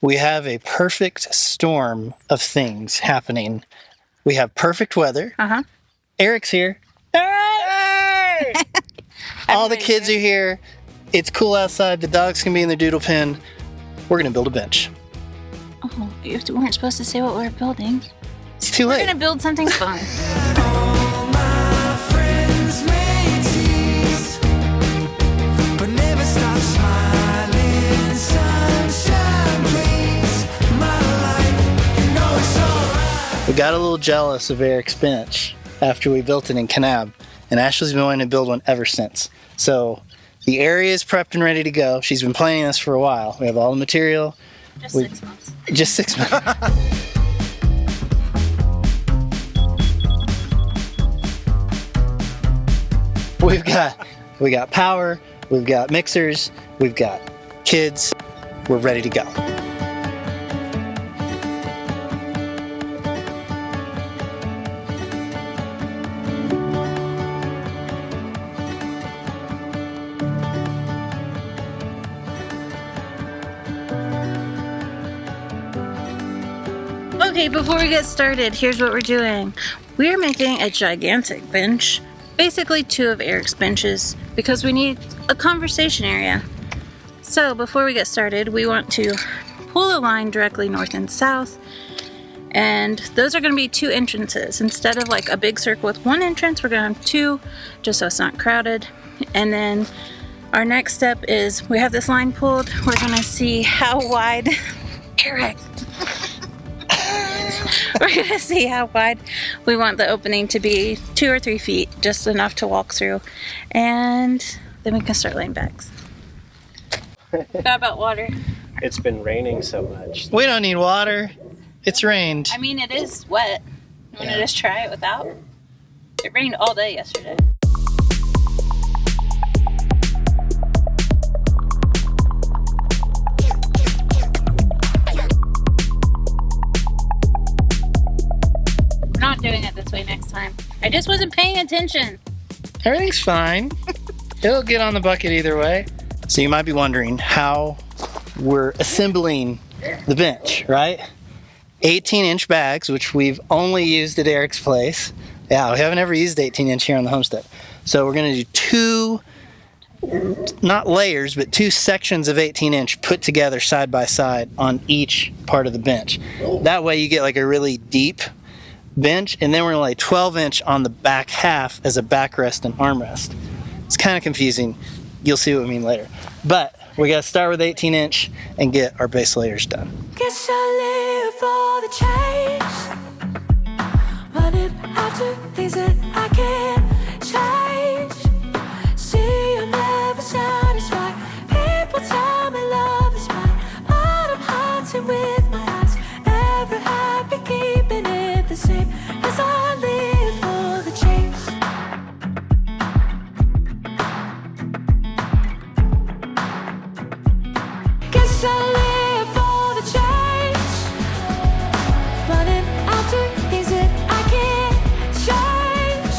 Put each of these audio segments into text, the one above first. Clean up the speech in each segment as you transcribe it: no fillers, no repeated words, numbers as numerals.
We have a perfect storm of things happening. We have perfect weather. Eric's here. Hey! All the kids are here. It's cool outside. The dogs can be in their doodle pen. We're going to build a bench. Oh, you weren't supposed to say what we're building. It's too late. We're going to build something fun. We got a little jealous of Eric's bench after we built it in Kanab, and Ashley's been wanting to build one ever since. So the area is prepped and ready to go. She's been planning this for a while. We have all the material. Just 6 months. Just 6 months. We got power, we've got mixers, we've got kids. We're ready to go. Okay, before we get started, here's what we're doing. We're making a gigantic bench, basically 2 of Eric's benches, because we need a conversation area. So before we get started, we want to pull a line directly north and south, and those are going to be 2 entrances. Instead of like a big circle with 1 entrance, we're going to have 2, just so it's not crowded. And then our next step is we have this line pulled. We're going to see how wide, Eric, we're going to see how wide we want the opening to be, 2 or 3 feet, just enough to walk through. And then we can start laying bags. Forgot about water. It's been raining so much. We don't need water. It's rained. I mean, it is wet. You want to just try it without? It rained all day yesterday. We're not doing it this way next time. I just wasn't paying attention. Everything's fine. It'll get on the bucket either way. So you might be wondering how we're assembling the bench, right? 18-inch bags, which we've only used at Eric's place. Yeah, we haven't ever used 18-inch here on the homestead. So we're going to do 2, not layers, but 2 sections of 18-inch put together side by side on each part of the bench. That way you get like a really deep bench, and then we're going to lay 12-inch on the back half as a backrest and armrest. It's kind of confusing. You'll see what I mean later. But we got to start with 18-inch and get our base layers done. Guess I live for the chase, running after things that I can't change. See, I'm never satisfied. People tell me love is mine, but I'm hunting with my eyes, never happy keeping it the same. 'Cause I live for the chase. Guess I live for the chase, running after things that I can't change.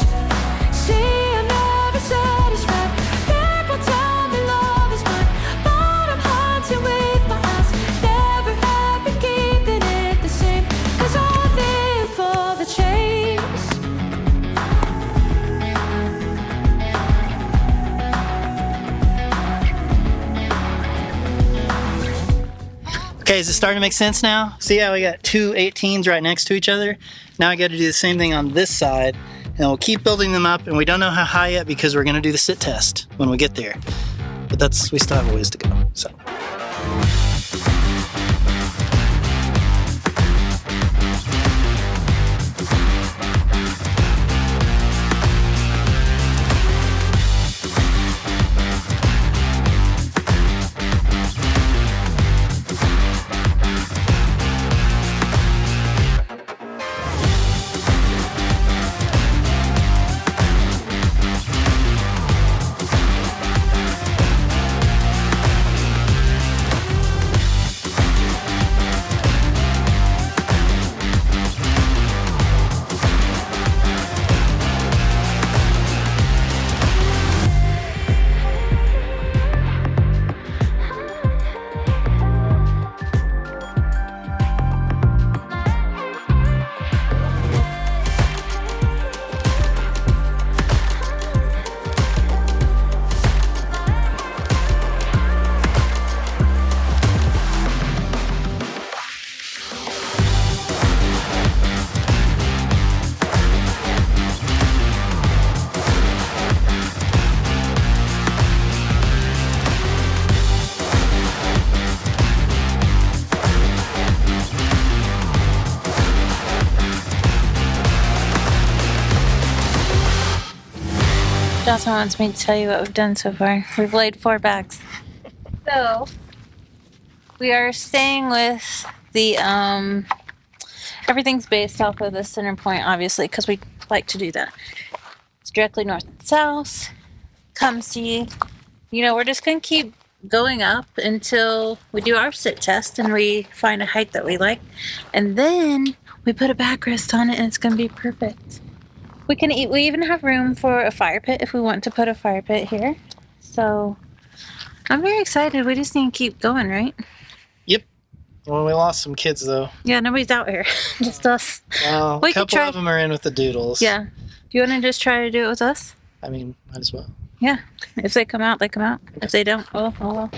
See, I'm never satisfied. People tell me love is mine, but I'm hunting with my eyes, never happy keeping it the same. 'Cause I live for the chase. Okay, is it starting to make sense now? See how we got 2 18s right next to each other? Now I got to do the same thing on this side, and we'll keep building them up, and we don't know how high yet because we're going to do the sit test when we get there. But we still have a ways to go, so. Dawson wants me to tell you what we've done so far. We've laid 4 bags. So, we are staying with the, everything's based off of the center point, obviously, because we like to do that. It's directly north and south. Come see. You know, we're just going to keep going up until we do our sit test and we find a height that we like. And then we put a backrest on it and it's going to be perfect. We even have room for a fire pit if we want to put a fire pit here. So I'm very excited. We just need to keep going, right? Yep. Well, we lost some kids though. Yeah, nobody's out here. Just us. Well, a couple of them are in with the doodles. Yeah. Do you want to just try to do it with us? I mean, might as well. Yeah. If they come out, they come out. If they don't, oh well.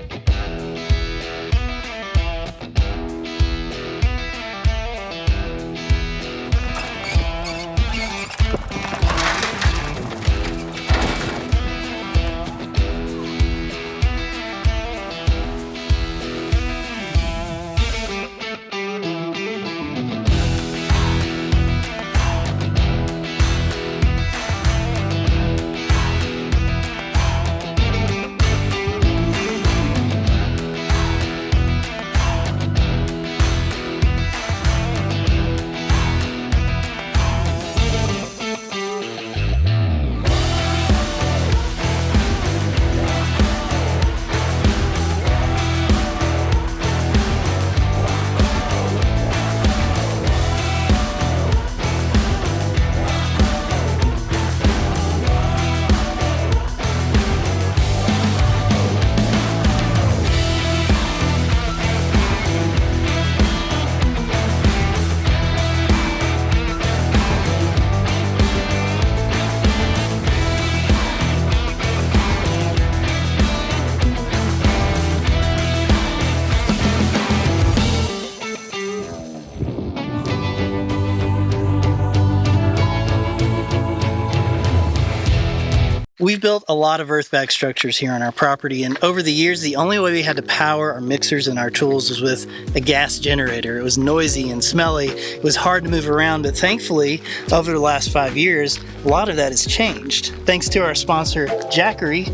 We've built a lot of EARTHBAG structures here on our property, and over the years, the only way we had to power our mixers and our tools was with a gas generator. It was noisy and smelly. It was hard to move around, but thankfully, over the last 5 years, a lot of that has changed. Thanks to our sponsor, Jackery,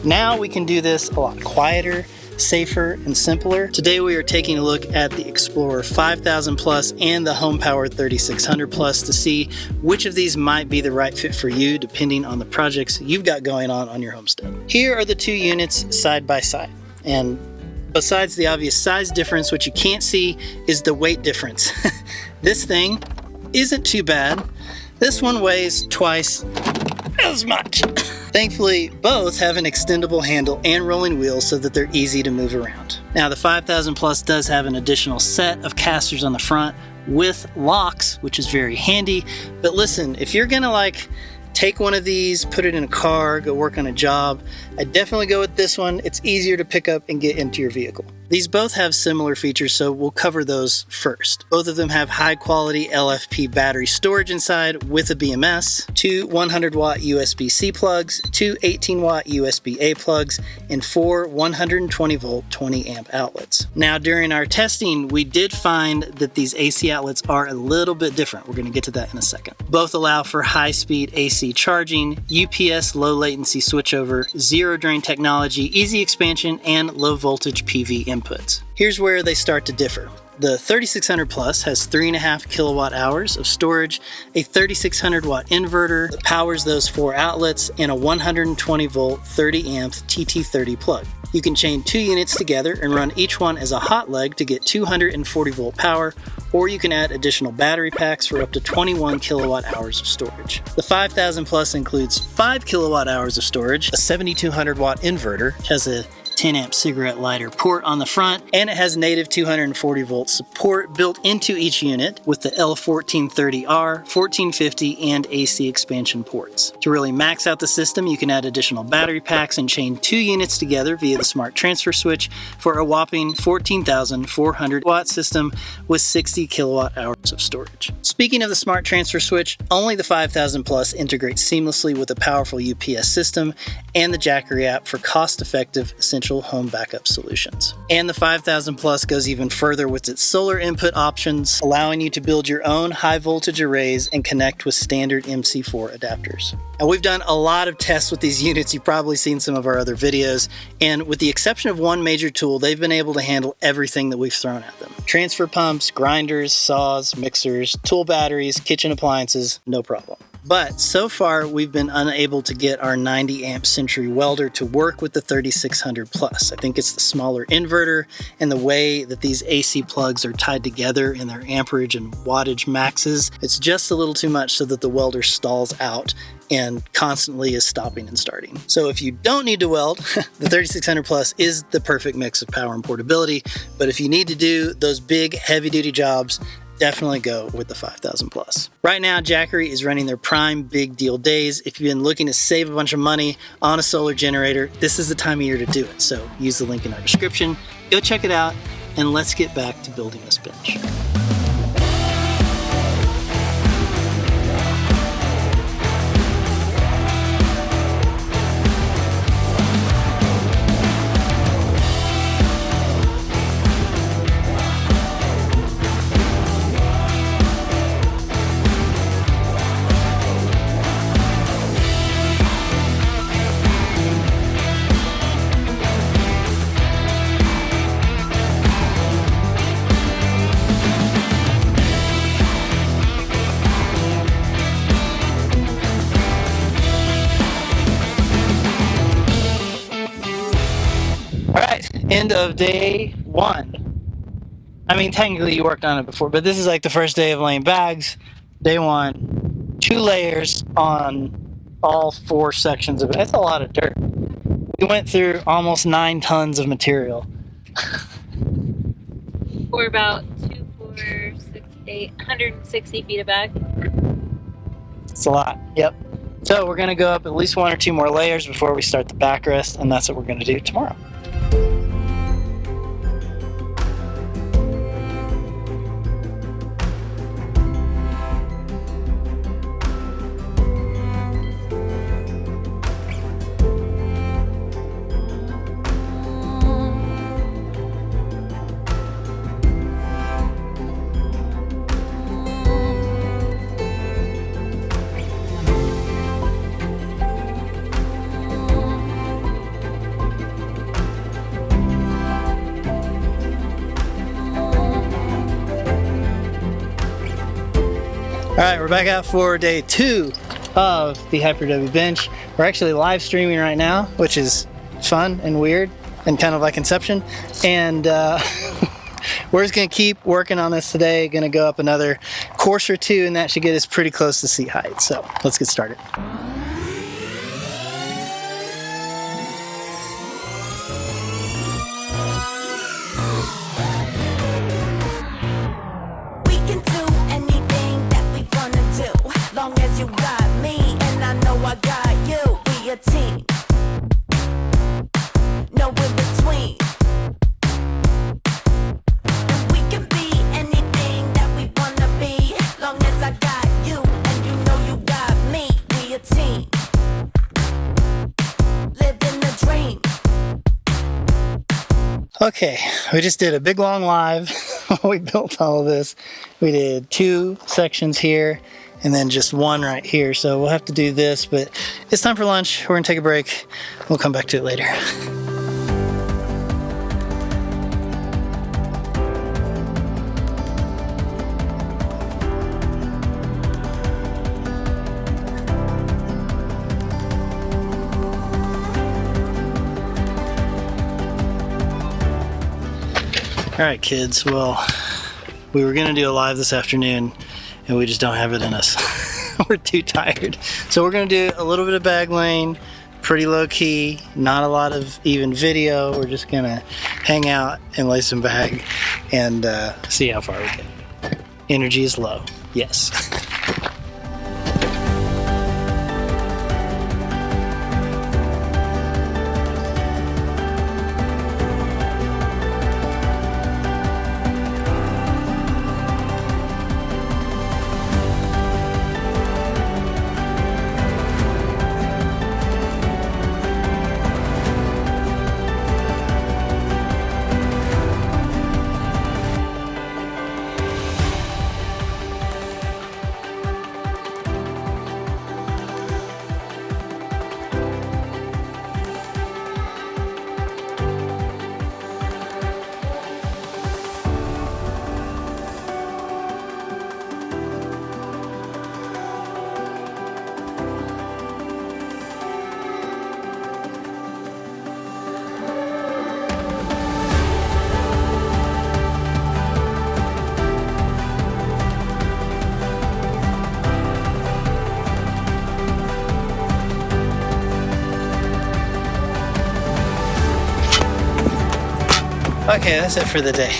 now we can do this a lot quieter, safer, and simpler. Today we are taking a look at the Explorer 5000 Plus and the HomePower 3600 Plus to see which of these might be the right fit for you depending on the projects you've got going on your homestead. Here are the two units side by side, and besides the obvious size difference, what you can't see is the weight difference. This thing isn't too bad. This one weighs twice as much. Thankfully, both have an extendable handle and rolling wheels so that they're easy to move around. Now, the 5000 Plus does have an additional set of casters on the front with locks, which is very handy. But listen, if you're gonna take one of these, put it in a car, go work on a job, I'd definitely go with this one. It's easier to pick up and get into your vehicle. These both have similar features, so we'll cover those first. Both of them have high quality LFP battery storage inside with a BMS, 2 100-watt USB-C plugs, 2 18-watt USB-A plugs, and 4 120-volt 20-amp outlets. Now, during our testing, we did find that these AC outlets are a little bit different. We're going to get to that in a second. Both allow for high-speed AC charging, UPS low latency switchover, zero drain technology, easy expansion, and low voltage PV inputs. Here's where they start to differ. The 3600 Plus has 3.5 kilowatt hours of storage, a 3600 watt inverter that powers those 4 outlets, and a 120 volt 30 amp TT30 plug. You can chain 2 units together and run each one as a hot leg to get 240 volt power, or you can add additional battery packs for up to 21 kilowatt hours of storage. The 5000 Plus includes 5 kilowatt hours of storage, a 7200 watt inverter, which has a 10 amp cigarette lighter port on the front, and it has native 240 volt support built into each unit with the L1430R, 1450, and AC expansion ports. To really max out the system, you can add additional battery packs and chain 2 units together via the smart transfer switch for a whopping 14,400 watt system with 60 kilowatt hours of storage. Speaking of the smart transfer switch, only the 5000 Plus integrates seamlessly with a powerful UPS system and the Jackery app for cost-effective essential essential home backup solutions. And the 5000 Plus goes even further with its solar input options, allowing you to build your own high voltage arrays and connect with standard MC4 adapters. And we've done a lot of tests with these units. You've probably seen some of our other videos. And with the exception of one major tool, they've been able to handle everything that we've thrown at them. Transfer pumps, grinders, saws, mixers, tool batteries, kitchen appliances, no problem. But so far, we've been unable to get our 90 amp Century welder to work with the 3600 Plus. I think it's the smaller inverter and the way that these AC plugs are tied together in their amperage and wattage maxes. It's just a little too much so that the welder stalls out and constantly is stopping and starting. So if you don't need to weld, the 3600 Plus is the perfect mix of power and portability. But if you need to do those big heavy duty jobs, definitely go with the 5000 Plus. Right now, Jackery is running their prime big deal days. If you've been looking to save a bunch of money on a solar generator, this is the time of year to do it. So use the link in our description, go check it out, and let's get back to building this bench. End of day one. I mean, technically you worked on it before, but this is like the first day of laying bags. Day one, 2 layers on all 4 sections of it. That's a lot of dirt. We went through almost 9 tons of material. For about 2, 4, 6, 8, 160 feet of bag. It's a lot, yep. So we're gonna go up at least 1 or 2 more layers before we start the backrest, and that's what we're gonna do tomorrow. All right, we're back out for day 2 of the Hyperadobe Bench. We're actually live streaming right now, which is fun and weird and kind of like Inception. And we're just gonna keep working on this today. Gonna go up another course or 2, and that should get us pretty close to seat height. So let's get started. Team, no in between. And we can be anything that we wanna be, long as I got you and you know you got me. We a team, living the dream. Okay, we just did a big long live. We built all of this. We did 2 sections here and then just 1 right here. So we'll have to do this, but it's time for lunch. We're gonna take a break. We'll come back to it later. All right, kids, well, we were gonna do a live this afternoon and we just don't have it in us. We're too tired. So we're gonna do a little bit of bag laying, pretty low key, not a lot of even video. We're just gonna hang out and lay some bag and see how far we get. Energy is low, yes. Okay, that's it for the day.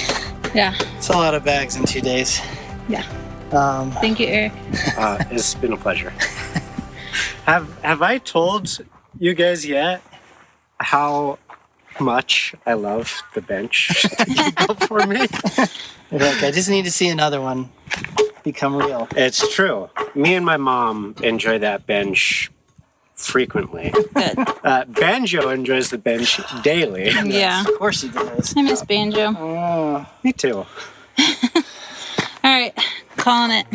Yeah. It's a lot of bags in 2 days. Yeah. Thank you, Eric. It's been a pleasure. Have I told you guys yet how much I love the bench that you built for me? Look, I just need to see another one become real. It's true. Me and my mom enjoy that bench frequently. Good. Banjo enjoys the bench daily. Yeah. Of course he does. I miss Banjo. Oh. Me too. All right, calling it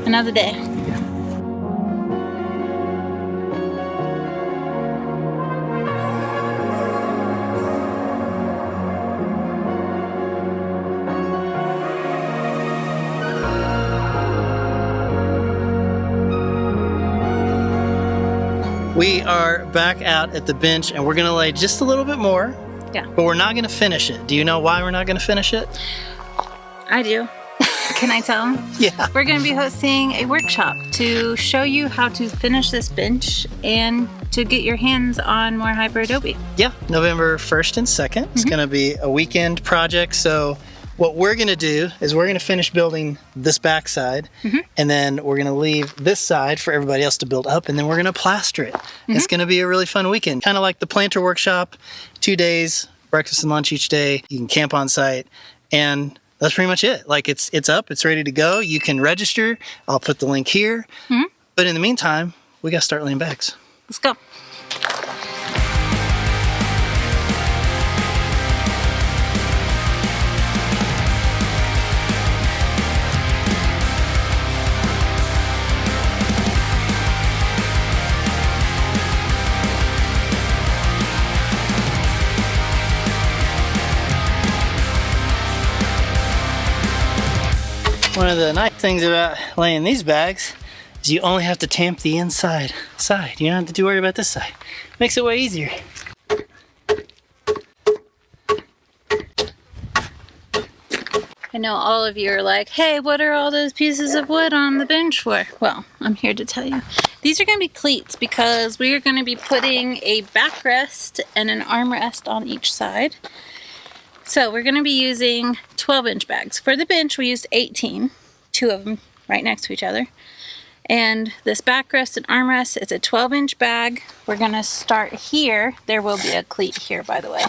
another day. We are back out at the bench and we're gonna lay just a little bit more. Yeah. But we're not gonna finish it. Do you know why we're not gonna finish it? I do. Can I tell them? Yeah. We're going to be hosting a workshop to show you how to finish this bench and to get your hands on more Hyperadobe. Yeah, November 1st and 2nd. It's gonna be a weekend project. So what we're gonna do is we're gonna finish building this back side and then we're gonna leave this side for everybody else to build up and then we're gonna plaster it. It's gonna be a really fun weekend. Kind of like the planter workshop, 2 days, breakfast and lunch each day. You can camp on site and that's pretty much it. Like it's up, it's ready to go. You can register. I'll put the link here. But in the meantime, we gotta start laying bags. Let's go. One of the nice things about laying these bags is you only have to tamp the inside side. You don't have to worry about this side. Makes it way easier. I know all of you are like, hey, what are all those pieces of wood on the bench for? Well, I'm here to tell you. These are going to be cleats because we are going to be putting a backrest and an armrest on each side. So we're going to be using 12-inch bags. For the bench, we used 18, 2 of them right next to each other. And this backrest and armrest is a 12-inch bag. We're going to start here. There will be a cleat here, by the way.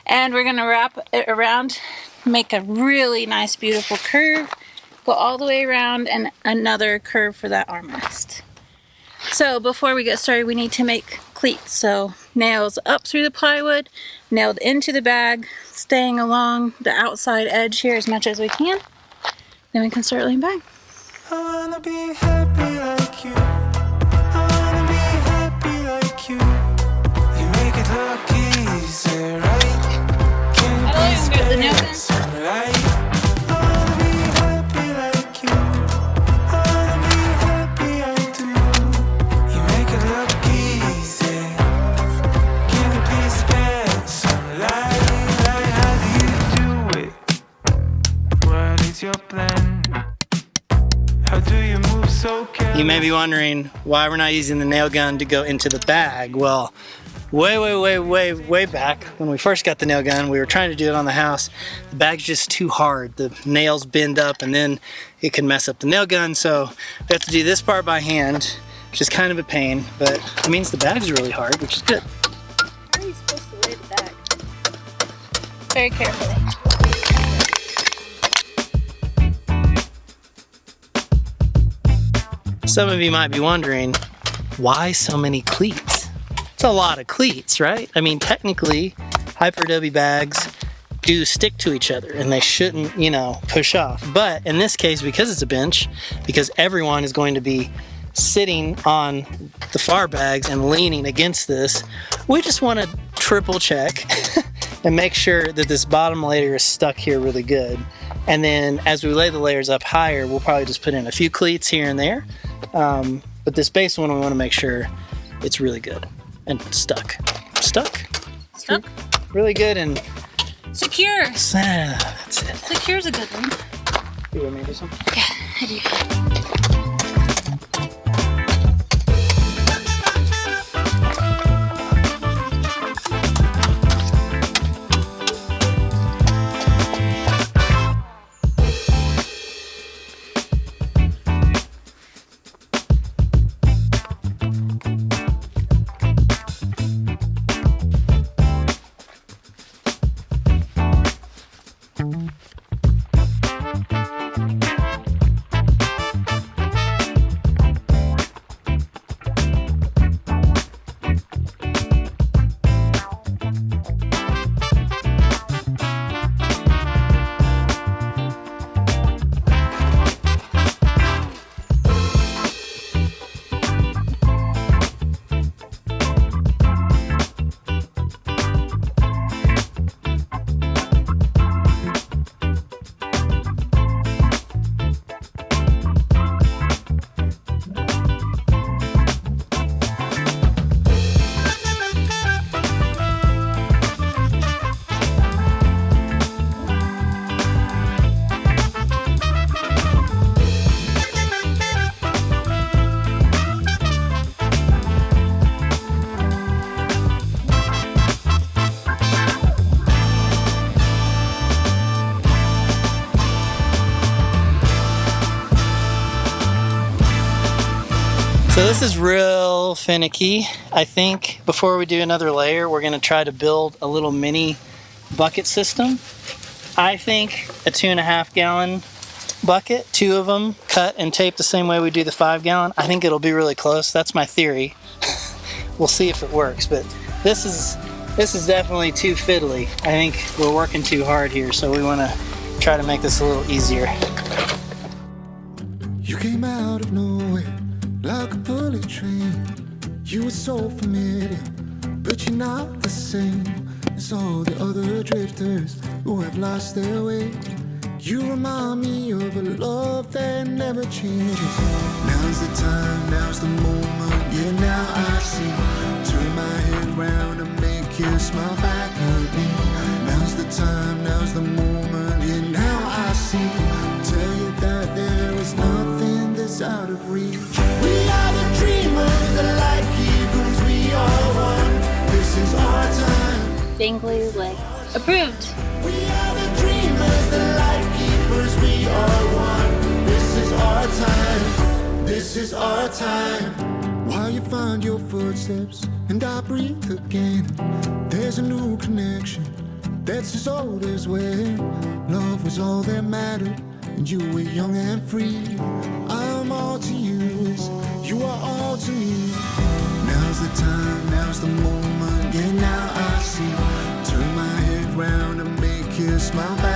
And we're going to wrap it around, make a really nice, beautiful curve, go all the way around, and another curve for that armrest. So before we get started, we need to make cleats. So nails up through the plywood, nailed into the bag, staying along the outside edge here as much as we can. Then we can start laying back. I wanna be happy like you. I wanna be happy like you. You make it look easy, right? Can't I don't even get the nail gun. right? I wanna be happy like you. I wanna be happy I do. You make it look easy. Can you please spend some light? How do you do it? What is your plan? How do you move so carefully? You may be wondering why we're not using the nail gun to go into the bag. Well, way back when we first got the nail gun, we were trying to do it on the house. The bag's just too hard. The nails bend up and then it can mess up the nail gun. So we have to do this part by hand, which is kind of a pain, but it means the bag's really hard, which is good. How are you supposed to lay the bag? Very carefully. Some of you might be wondering, why so many cleats? It's a lot of cleats, right? I mean, technically, Hyperadobe bags do stick to each other and they shouldn't, push off. But in this case, because it's a bench, because everyone is going to be sitting on the far bags and leaning against this, we just want to triple check and make sure that this bottom layer is stuck here really good. And then as we lay the layers up higher, we'll probably just put in a few cleats here and there. But this base one, we want to make sure it's really good and stuck. Stuck? Really good and Secure. that's it. Secure's a good one. You want me to do something? Yeah, I do. So this is real finicky. I think before we do another layer, we're gonna try to build a little mini bucket system. I think a 2.5 gallon bucket, 2 of them cut and taped the same way we do the 5 gallon. I think it'll be really close. That's my theory. We'll see if it works, but this is definitely too fiddly. I think we're working too hard here, so we wanna try to make this a little easier. You came out of nowhere like a bullet train. You were so familiar, but you're not the same as all the other drifters who have lost their way. You remind me of a love that never changes. Now's the time, now's the moment, yeah, now I see. Turn my head round and make you smile back at me. Now's the time, now's the moment, yeah, now I see. Tell you that there is nothing that's out of reach. We are the dreamers, the light keepers, we are one. This is our time. Dangly legs. Approved. We are the dreamers, the light keepers, we are one. This is our time. This is our time. While you find your footsteps and I breathe again, there's a new connection that's as old as when love was all that mattered and you were young and free. I am all to you as you are all to me. Now's the time, now's the moment, yeah, now I see. Turn my head round and make you smile back.